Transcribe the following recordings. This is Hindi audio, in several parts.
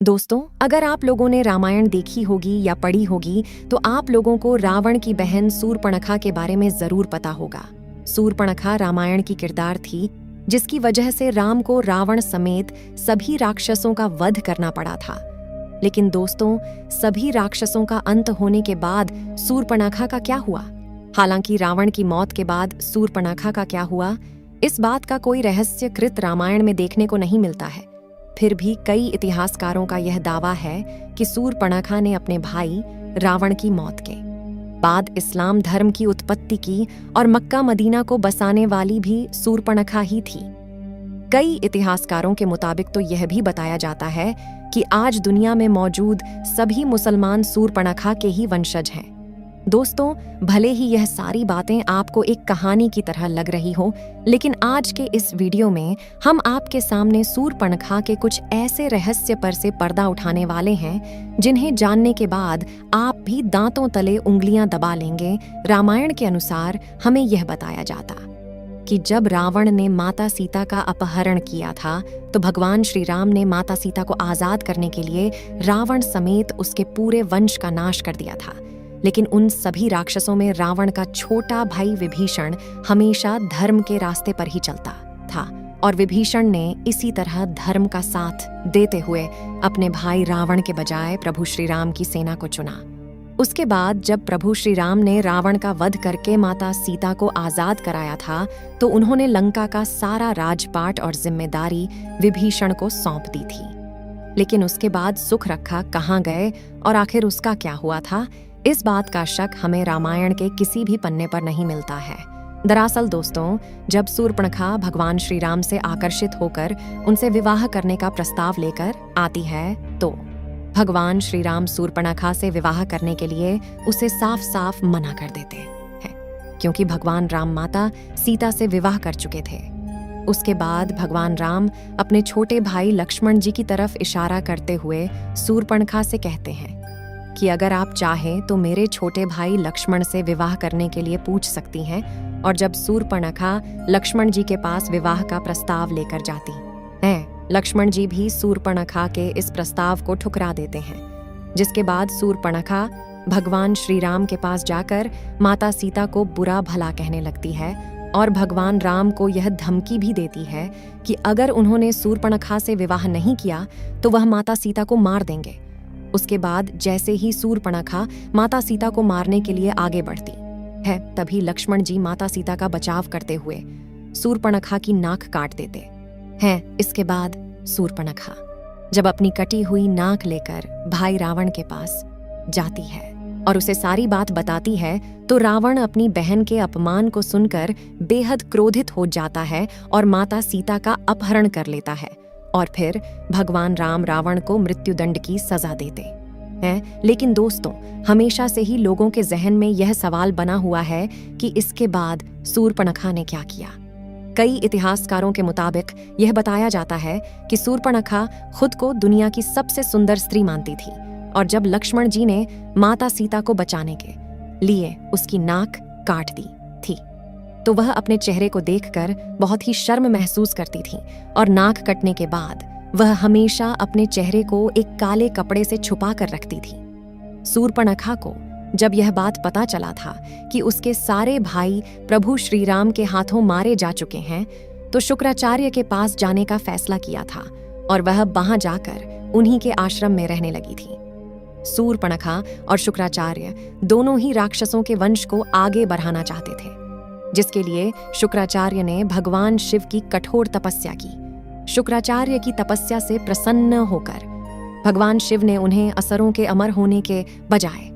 दोस्तों, अगर आप लोगों ने रामायण देखी होगी या पढ़ी होगी तो आप लोगों को रावण की बहन शूर्पणखा के बारे में जरूर पता होगा। शूर्पणखा रामायण की किरदार थी जिसकी वजह से राम को रावण समेत सभी राक्षसों का वध करना पड़ा था। लेकिन दोस्तों, सभी राक्षसों का अंत होने के बाद शूर्पणखा का क्या हुआ? हालांकि रावण की मौत के बाद शूर्पणखा का क्या हुआ, इस बात का कोई रहस्यकृत रामायण में देखने को नहीं मिलता है। फिर भी कई इतिहासकारों का यह दावा है कि शूर्पणखा ने अपने भाई रावण की मौत के बाद इस्लाम धर्म की उत्पत्ति की और मक्का मदीना को बसाने वाली भी शूर्पणखा ही थी। कई इतिहासकारों के मुताबिक तो यह भी बताया जाता है कि आज दुनिया में मौजूद सभी मुसलमान शूर्पणखा के ही वंशज हैं। दोस्तों, भले ही यह सारी बातें आपको एक कहानी की तरह लग रही हो, लेकिन आज के इस वीडियो में हम आपके सामने शूर्पणखा के कुछ ऐसे रहस्य पर से पर्दा उठाने वाले हैं जिन्हें जानने के बाद आप भी दांतों तले उंगलियां दबा लेंगे। रामायण के अनुसार हमें यह बताया जाता कि जब रावण ने माता सीता का अपहरण किया था तो भगवान श्री राम ने माता सीता को आजाद करने के लिए रावण समेत उसके पूरे वंश का नाश कर दिया था। लेकिन उन सभी राक्षसों में रावण का छोटा भाई विभीषण हमेशा धर्म के रास्ते पर ही चलता था और विभीषण ने इसी तरह धर्म का साथ देते हुए अपने भाई रावण के बजाय प्रभु श्री राम की सेना को चुना। उसके बाद जब प्रभु श्री राम ने रावण का वध करके माता सीता को आजाद कराया था तो उन्होंने लंका का सारा राजपाट और जिम्मेदारी विभीषण को सौंप दी थी। लेकिन उसके बाद सुख रखा कहाँ गए और आखिर उसका क्या हुआ था, इस बात का शक हमें रामायण के किसी भी पन्ने पर नहीं मिलता है। दरअसल दोस्तों, जब शूर्पणखा भगवान श्री राम से आकर्षित होकर उनसे विवाह करने का प्रस्ताव लेकर आती है तो भगवान श्री राम शूर्पणखा से विवाह करने के लिए उसे साफ साफ मना कर देते हैं, क्योंकि भगवान राम माता सीता से विवाह कर चुके थे। उसके बाद भगवान राम अपने छोटे भाई लक्ष्मण जी की तरफ इशारा करते हुए शूर्पणखा से कहते हैं कि अगर आप चाहें तो मेरे छोटे भाई लक्ष्मण से विवाह करने के लिए पूछ सकती हैं। और जब शूर्पणखा लक्ष्मण जी के पास विवाह का प्रस्ताव लेकर जाती हैं, लक्ष्मण जी भी शूर्पणखा के इस प्रस्ताव को ठुकरा देते हैं। जिसके बाद शूर्पणखा भगवान श्री राम के पास जाकर माता सीता को बुरा भला कहने लगती है और भगवान राम को यह धमकी भी देती है कि अगर उन्होंने शूर्पणखा से विवाह नहीं किया तो वह माता सीता को मार देंगे। उसके बाद जैसे ही शूर्पणखा माता सीता को मारने के लिए आगे बढ़ती है, तभी लक्ष्मण जी माता सीता का बचाव करते हुए शूर्पणखा की नाक काट देते हैं। इसके बाद शूर्पणखा जब अपनी कटी हुई नाक लेकर भाई रावण के पास जाती है और उसे सारी बात बताती है तो रावण अपनी बहन के अपमान को सुनकर बेहद क्रोधित हो जाता है और माता सीता का अपहरण कर लेता है और फिर भगवान राम रावण को मृत्युदंड की सजा देते हैं। लेकिन दोस्तों, हमेशा से ही लोगों के जहन में यह सवाल बना हुआ है कि इसके बाद शूर्पणखा ने क्या किया। कई इतिहासकारों के मुताबिक यह बताया जाता है कि शूर्पणखा खुद को दुनिया की सबसे सुंदर स्त्री मानती थी और जब लक्ष्मण जी ने माता सीता को बचाने के लिए उसकी नाक काट दी थी तो वह अपने चेहरे को देखकर बहुत ही शर्म महसूस करती थी और नाक कटने के बाद वह हमेशा अपने चेहरे को एक काले कपड़े से छुपा कर रखती थी। शूर्पणखा को जब यह बात पता चला था कि उसके सारे भाई प्रभु श्री राम के हाथों मारे जा चुके हैं तो शुक्राचार्य के पास जाने का फैसला किया था और वह वहां जाकर उन्हीं के आश्रम में रहने लगी थी। शूर्पणखा और शुक्राचार्य दोनों ही राक्षसों के वंश को आगे बढ़ाना चाहते थे, जिसके लिए शुक्राचार्य ने भगवान शिव की कठोर तपस्या की। शुक्राचार्य की तपस्या से प्रसन्न होकर भगवान शिव ने उन्हें असुरों के अमर होने के बजाय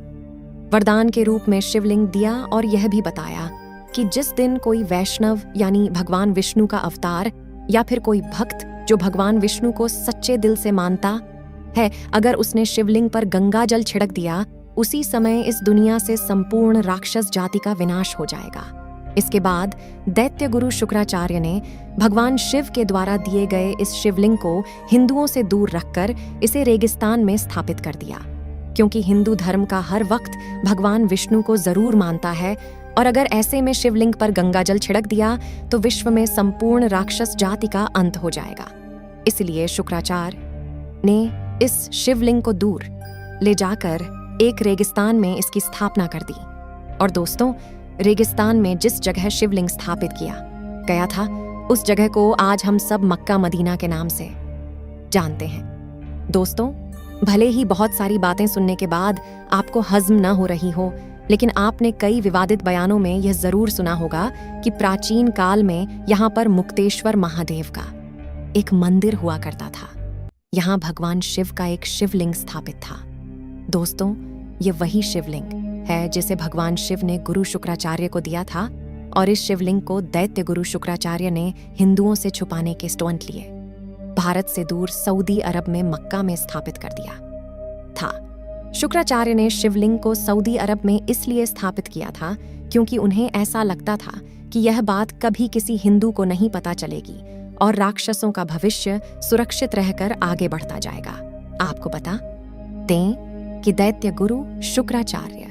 वरदान के रूप में शिवलिंग दिया और यह भी बताया कि जिस दिन कोई वैष्णव यानी भगवान विष्णु का अवतार या फिर कोई भक्त जो भगवान विष्णु को सच्चे दिल से मानता है, अगर उसने शिवलिंग पर गंगा जल छिड़क दिया, उसी समय इस दुनिया से संपूर्ण राक्षस जाति का विनाश हो जाएगा। इसके बाद दैत्य गुरु शुक्राचार्य ने भगवान शिव के द्वारा दिए गए इस शिवलिंग को हिंदुओं से दूर रखकर इसे रेगिस्तान में स्थापित कर दिया, क्योंकि हिंदू धर्म का हर वक्त भगवान विष्णु को जरूर मानता है और अगर ऐसे में शिवलिंग पर गंगा जल छिड़क दिया तो विश्व में संपूर्ण राक्षस जाति का अंत हो जाएगा। इसलिए शुक्राचार्य ने इस शिवलिंग को दूर ले जाकर एक रेगिस्तान में इसकी स्थापना कर दी। और दोस्तों, रेगिस्तान में जिस जगह शिवलिंग स्थापित किया गया था, उस जगह को आज हम सब मक्का मदीना के नाम से जानते हैं। दोस्तों, भले ही बहुत सारी बातें सुनने के बाद आपको हजम न हो रही हो, लेकिन आपने कई विवादित बयानों में यह जरूर सुना होगा कि प्राचीन काल में यहाँ पर मुक्तेश्वर महादेव का एक मंदिर हुआ करता था। यहाँ भगवान शिव का एक शिवलिंग स्थापित था। दोस्तों, ये वही शिवलिंग है जिसे भगवान शिव ने गुरु शुक्राचार्य को दिया था, और इस शिवलिंग को दैत्य गुरु शुक्राचार्य ने हिंदुओं से छुपाने के स्टंट लिए भारत से दूर सऊदी अरब में मक्का में स्थापित कर दिया था। शुक्राचार्य ने शिवलिंग को सऊदी अरब में इसलिए स्थापित किया था क्योंकि उन्हें ऐसा लगता था कि यह बात कभी किसी हिंदू को नहीं पता चलेगी और राक्षसों का भविष्य सुरक्षित रहकर आगे बढ़ता जाएगा। आपको बता दें कि दैत्य गुरु शुक्राचार्य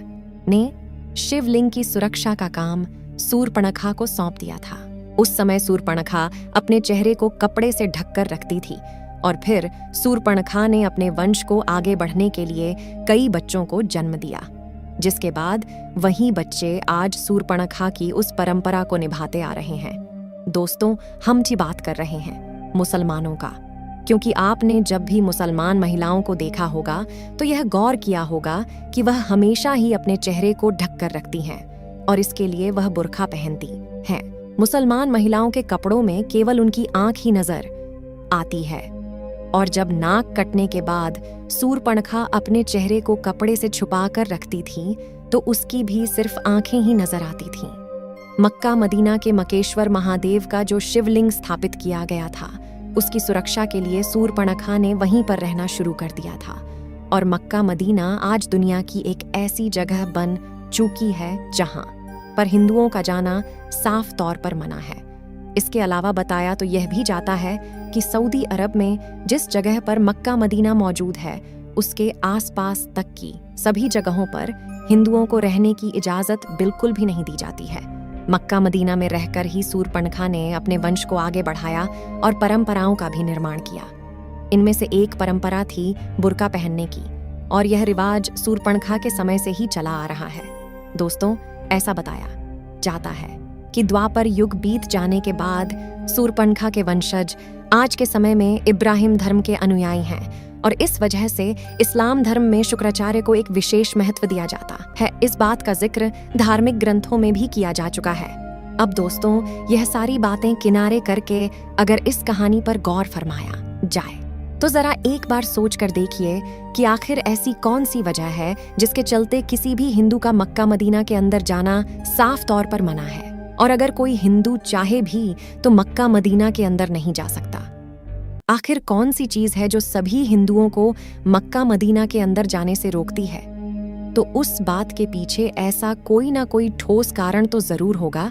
ने शिवलिंग की सुरक्षा का काम सूर्पणखा को सौंप दिया था। उस समय सूर्पणखा अपने चेहरे को कपड़े से ढककर रखती थी, और फिर सूर्पणखा ने अपने वंश को आगे बढ़ने के लिए कई बच्चों को जन्म दिया, जिसके बाद वही बच्चे आज सूर्पणखा की उस परंपरा को निभाते आ रहे हैं। दोस्तों, हम जी बात कर रहे हैं मुसलमानों का, क्योंकि आपने जब भी मुसलमान महिलाओं को देखा होगा तो यह गौर किया होगा कि वह हमेशा ही अपने चेहरे को ढककर रखती हैं, और इसके लिए वह बुर्का पहनती हैं। मुसलमान महिलाओं के कपड़ों में केवल उनकी आंख ही नजर आती है, और जब नाक कटने के बाद सूर्पणखा अपने चेहरे को कपड़े से छुपाकर रखती थी तो उसकी भी सिर्फ आंखें ही नजर आती थीं। मक्का मदीना के मकेश्वर महादेव का जो शिवलिंग स्थापित किया गया था, उसकी सुरक्षा के लिए सूर्पणखा ने वहीं पर रहना शुरू कर दिया था, और मक्का मदीना आज दुनिया की एक ऐसी जगह बन चुकी है जहां पर हिंदुओं का जाना साफ तौर पर मना है। इसके अलावा बताया तो यह भी जाता है कि सऊदी अरब में जिस जगह पर मक्का मदीना मौजूद है, उसके आसपास तक की सभी जगहों पर हिंदुओं को रहने की इजाजत बिल्कुल भी नहीं दी जाती है। मक्का मदीना में रहकर ही सूर्पणखा ने अपने वंश को आगे बढ़ाया और परंपराओं का भी निर्माण किया। इनमें से एक परंपरा थी बुर्का पहनने की, और यह रिवाज सूर्पणखा के समय से ही चला आ रहा है। दोस्तों, ऐसा बताया जाता है कि द्वापर युग बीत जाने के बाद सूर्पणखा के वंशज आज के समय में इब्राहिम धर्म के अनुयायी हैं, और इस वजह से इस्लाम धर्म में शुक्राचार्य को एक विशेष महत्व दिया जाता है। इस बात का जिक्र धार्मिक ग्रंथों में भी किया जा चुका है। अब दोस्तों, यह सारी बातें किनारे करके अगर इस कहानी पर गौर फरमाया जाए तो जरा एक बार सोच कर देखिए कि आखिर ऐसी कौन सी वजह है जिसके चलते किसी भी हिंदू का मक्का मदीना के अंदर जाना साफ तौर पर मना है, और अगर कोई हिंदू चाहे भी तो मक्का मदीना के अंदर नहीं जा सकता। आखिर कौन सी चीज है जो सभी हिंदुओं को मक्का मदीना के अंदर जाने से रोकती है? तो उस बात के पीछे ऐसा कोई ना कोई ठोस कारण तो जरूर होगा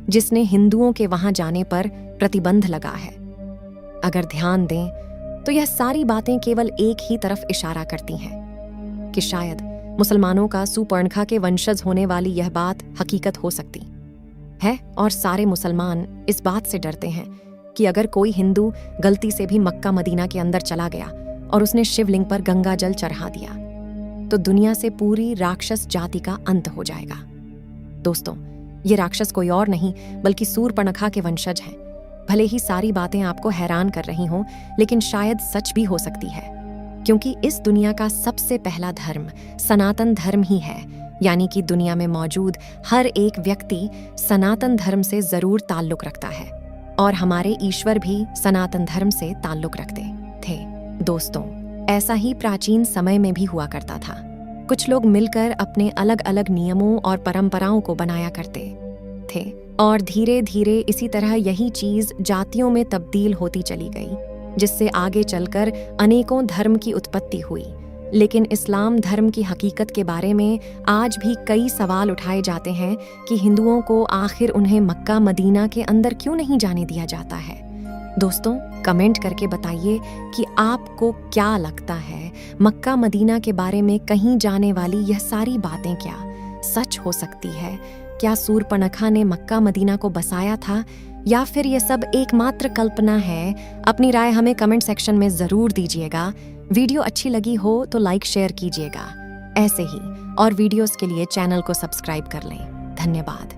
जिसने हिंदुओं के वहां जाने पर प्रतिबंध लगा है। अगर ध्यान दें तो यह सारी बातें केवल एक ही तरफ इशारा करती हैं कि शायद मुसलमानों का सूर्पणखा के वंशज होने वाली यह बात हकीकत हो सकती है, और सारे मुसलमान इस बात से डरते हैं कि अगर कोई हिंदू गलती से भी मक्का मदीना के अंदर चला गया और उसने शिवलिंग पर गंगा जल चढ़ा दिया तो दुनिया से पूरी राक्षस जाति का अंत हो जाएगा। दोस्तों, ये राक्षस कोई और नहीं बल्कि सूर्पणखा के वंशज हैं। भले ही सारी बातें आपको हैरान कर रही हों, लेकिन शायद सच भी हो सकती है, क्योंकि इस दुनिया का सबसे पहला धर्म सनातन धर्म ही है। यानी कि दुनिया में मौजूद हर एक व्यक्ति सनातन धर्म से जरूर ताल्लुक रखता है, और हमारे ईश्वर भी सनातन धर्म से ताल्लुक रखते थे। दोस्तों, ऐसा ही प्राचीन समय में भी हुआ करता था। कुछ लोग मिलकर अपने अलग अलग नियमों और परंपराओं को बनाया करते थे, और धीरे धीरे इसी तरह यही चीज जातियों में तब्दील होती चली गई, जिससे आगे चलकर अनेकों धर्म की उत्पत्ति हुई। लेकिन इस्लाम धर्म की हकीकत के बारे में आज भी कई सवाल उठाए जाते हैं कि हिंदुओं को आखिर उन्हें मक्का मदीना के अंदर क्यों नहीं जाने दिया जाता है। दोस्तों, कमेंट करके बताइए कि आपको क्या लगता है, मक्का मदीना के बारे में कहीं जाने वाली यह सारी बातें क्या सच हो सकती है? क्या सूर्पणखा ने मक्का मदीना को बसाया था, या फिर यह सब एकमात्र कल्पना है? अपनी राय हमें कमेंट सेक्शन में जरूर दीजिएगा। वीडियो अच्छी लगी हो तो लाइक शेयर कीजिएगा। ऐसे ही और वीडियोस के लिए चैनल को सब्सक्राइब कर लें। धन्यवाद।